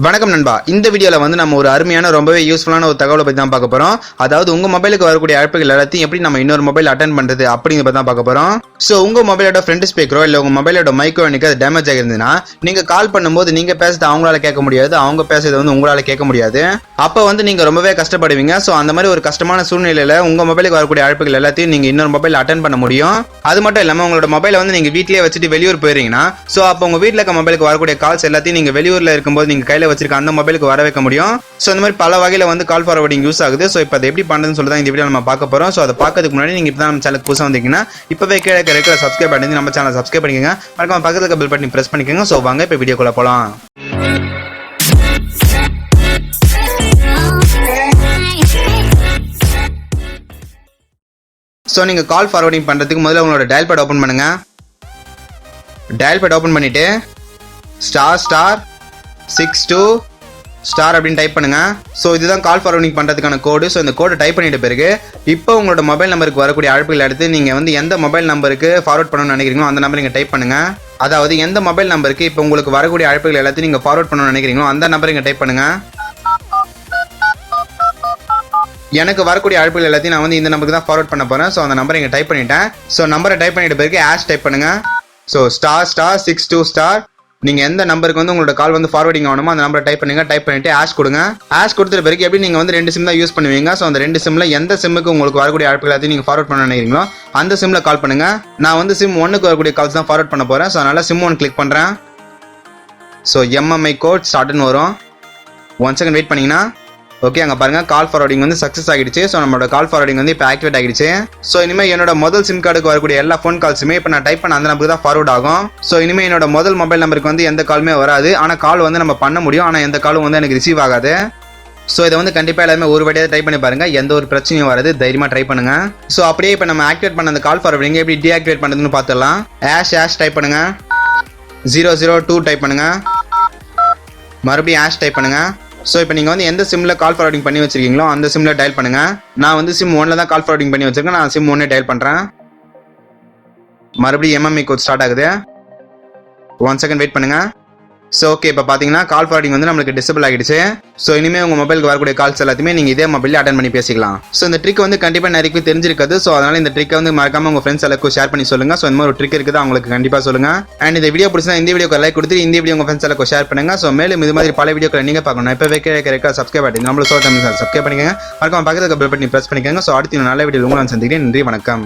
வணக்கம் நண்பா. இந்த வீடியோல வந்து நம்ம ஒரு அருமையான ரொம்பவே யூஸ்ஃபுல்லான ஒரு தகவலை பத்தி தான் பார்க்க போறோம். அதாவது உங்க மொபைலுக்கு வரக்கூடிய அழைப்புகள் எல்லாத்தையும் எப்படி நம்ம இன்னொரு மொபைல் அட்டெண்ட் பண்றது அப்படிங்கறத பத்தி தான் பார்க்க போறோம். சோ உங்க மொபைலோட ஃப்ரண்ட் ஸ்பீக்கரோ இல்ல உங்க மொபைலோட மைக்கோ எனக்கு அது டேமேஜ் ஆகிருந்ததுன்னா நீங்க கால் பண்ணும்போது நீங்க பேசுறது அவங்களால கேட்க முடியாது, அவங்க பேசுறது வந்து உங்களால கேட்க முடியாது. அப்ப வந்து நீங்க ரொம்பவே கஷ்டப்படுவீங்க. சோ அந்த மாதிரி ஒரு கஷ்டமான சூழ்நிலையில உங்க மொபைலுக்கு வரக்கூடிய அழைப்புகள் எல்லாத்தையும் நீங்க இன்னொரு மொபைல் அட்டெண்ட் பண்ண முடியும். அது மட்டும் இல்லாம உங்களோட மொபைலை வந்து நீங்க வீட்லயே வச்சுட்டு வெளியூர் போயிருந்தீங்கன்னா சோ அப்ப உங்க வீட்ல இருக்க மொபைலுக்கு வரக்கூடிய கால்ஸ் எல்லாத்தையும் நீங்க வெளியூர்ல இருக்கும்போது நீங்க கையில வச்சிருக்க அந்த மொபைலுக்கு வர வைக்க முடியும். சோ இந்த மாதிரி பல வகையில வந்து கால் ஃபார்வர்டிங் யூஸ் ஆகுது. சோ இப்போ அதை எப்படி பண்றதுன்னு சொல்லி தான் இந்த வீடியோ நம்ம பார்க்க போறோம். சோ அதை பார்க்கிறதுக்கு முன்னாடி நீங்க இப்பதான் நம்ம சேனலுக்கு புதுசா வந்தீங்கன்னா இப்பவே கீழே இருக்கிற சப்ஸ்கிரைப் பண்ணி நம்ம சேனலை சப்ஸ்கிரைப் பண்ணிக்கோங்க. மறக்காம பக்கத்துல இருக்க பெல் பட்டனை பிரஸ் பண்ணிக்கோங்க. சோ வாங்க இப்போ வீடியோக்குள்ள போலாம். சோ நீங்க கால் ஃபார்வர்டிங் பண்றதுக்கு முதல்ல உங்களோட டயல் பேட் ஓபன் பண்ணுங்க. டயல் பேட் ஓபன் பண்ணிட்டு ***62* அப்படின்னு டைப் பண்ணுங்க. ஸோ இதுதான் கால் ஃபார்வர்டிங் பண்ணுறதுக்கான கோடு. ஸோ இந்த கோடை டைப் பண்ணிட்ட பிறகு இப்போ உங்களோட மொபைல் நம்பருக்கு வரக்கூடிய அழைப்புகள் எடுத்து நீங்கள் வந்து எந்த மொபைல் நம்பருக்கு ஃபார்வர்ட் பண்ணணும்னு நினைக்கிறீங்களோ அந்த நம்பர் நீங்கள் டைப் பண்ணுங்க. அதாவது எந்த மொபைல் நம்பருக்கு இப்போ உங்களுக்கு வரக்கூடிய அழைப்புகள் எல்லாத்தையும் நீங்கள் ஃபார்வர்ட் பண்ணணும்னு நினைக்கிறீங்களோ அந்த நம்பரை நீங்கள் டைப் பண்ணுங்க. எனக்கு வரக்கூடிய அழைப்புகள் எல்லாத்தையும் நான் வந்து இந்த நம்பருக்கு தான் ஃபார்வர்ட் பண்ண போகிறேன். ஸோ அந்த நம்பரை இங்கே டைப் பண்ணிட்டேன். ஸோ நம்பரை டைப் பண்ணிட்ட பிறகு # டைப் பண்ணுங்க. ஸோ ***62* நீங்க எந்த நம்பருக்கு வந்து உங்களோட கால் வந்து ஃபார்வர்டிங் ஆகணுமோ அந்த நம்பரை டைப் பண்ணுங்க. டைப் பண்ணிட்டு # கொடுங்க. # கொடுத்த பிறகு எப்படி நீங்க வந்து 2 சிம் தான் யூஸ் பண்ணுவீங்க. ஸோ அந்த 2 சிம்ல எந்த சிம்முக்கு உங்களுக்கு வரக்கூடிய அழைப்புகள் எல்லாத்தையும் நீங்க ஃபார்வர்ட் பண்ண நினைக்கிறீங்களோ அந்த சிம்ல கால் பண்ணுங்க. நான் வந்து சிம் 1க்கு வரக்கூடிய கால்ஸ் தான் ஃபார்வர்ட் பண்ண போறேன். ஸோ அதனால சிம் 1 கிளிக் பண்றேன். ஸோ MMI கோட் ஸ்டார்ட்னு வரும். 1 செகண்ட் வெயிட் பண்ணீங்கன்னா ஓகே அங்கே பாருங்க கால் ஃபார்வர்டிங் வந்து சக்ஸஸ் ஆகிடுச்சு. ஸோ நம்மளோட கால் ஃபார்வர்டிங் வந்து இப்போ ஆக்டிவேட் ஆகிடுச்சு. ஸோ இனிமேல் என்னோட முதல் சிம் கார்டுக்கு வரக்கூடிய எல்லா ஃபோன் கால்ஸுமே இப்போ நான் டைப் பண்ண அந்த நம்பருக்கு தான் ஃபார்வர்ட் ஆகும். ஸோ இனிமேல் என்னோட முதல் மொபைல் நம்பருக்கு வந்து எந்த காலுமே வராது. ஆனால் கால் வந்து நம்ம பண்ண முடியும், ஆனால் எந்த காலும் வந்து எனக்கு ரிசீவ் ஆகாது. ஸோ இதை வந்து கண்டிப்பாக எல்லாமே ஒரு வழியாக ட்ரை பண்ணி பாருங்க, எந்த ஒரு பிரச்சனையும் வராது. தைரியமாக ட்ரை பண்ணுங்க. ஸோ அப்படியே இப்போ நம்ம ஆக்டிவேட் பண்ண அந்த கால் ஃபார்வர்டிங் எப்படி டீஆக்டிவேட் பண்ணுறதுன்னு பார்த்துடலாம். # டைப் பண்ணுங்க. 002 டைப் பண்ணுங்க. மறுபடியும் # டைப் பண்ணுங்க. ஸோ இப்போ நீங்கள் வந்து எந்த சிம்மில் கால் ஃபார்வர்டிங் பண்ணி வச்சிருக்கீங்களோ அந்த சிம்மில் டயல் பண்ணுங்க. நான் வந்து சிம் 1ல தான் கால் ஃபார்வர்டிங் பண்ணி வச்சிருக்கேன். நான் சிம் 1 டயல் பண்ணுறேன். மறுபடியும் MMI கோட் ஸ்டார்ட் ஆகுது. 1 செகண்ட் வெயிட் பண்ணுங்க. ஸோ ஓகே இப்போ பார்த்தீங்கன்னா கால் ஃபார்வர்டிங் வந்து நம்மளுக்கு டிசபிள் ஆகிடுச்சு. ஸோ இனிமேல் உங்கள் மொபைலுக்கு வரக்கூடிய கால்ஸ் எல்லாத்தையுமே நீங்கள் இதே மொபைலில் அட்டன் பண்ணி பேசிக்கலாம். ஸோ இந்த ட்ரிக் வந்து கண்டிப்பாக நிறைய பேருக்கு தெரிஞ்சிருக்காது. ஸோ அதனால் இந்த ட்ரிக்கை வந்து மறக்காம உங்கள் ஃப்ரெண்ட்ஸ் எல்லாருக்கும் ஷேர் பண்ணி சொல்லுங்கள். ஸோ இந்த மாதிரி ஒரு ட்ரிக் இருக்குது அவங்களுக்கு கண்டிப்பாக சொல்லுங்கள். அண்ட் இந்த வீடியோ பிடிச்சா இந்த வீடியோக்கு லைக் கொடுத்து இந்த வீடியோ உங்கள் ஃப்ரெண்ட்ஸ் எல்லாருக்கும் ஷேர் பண்ணுங்கள். ஸோ மேலும் இது மாதிரி பல வீடியோக்களை நீங்கள் பார்க்கணும். இப்போவே கேட்க சப்ஸ்கிரைப் பண்ணி நம்மளும் சோலtamizharj சப்ஸ்கிரைப் பண்ணிக்கோங்க. மறக்காம பக்கத்துக்கு பெல் பட்டனை பிரஸ் பண்ணிக்கோங்க. ஸோ அடுத்த நல்ல வீடியோ உங்களை சந்திக்கிறேன். நன்றி, வணக்கம்.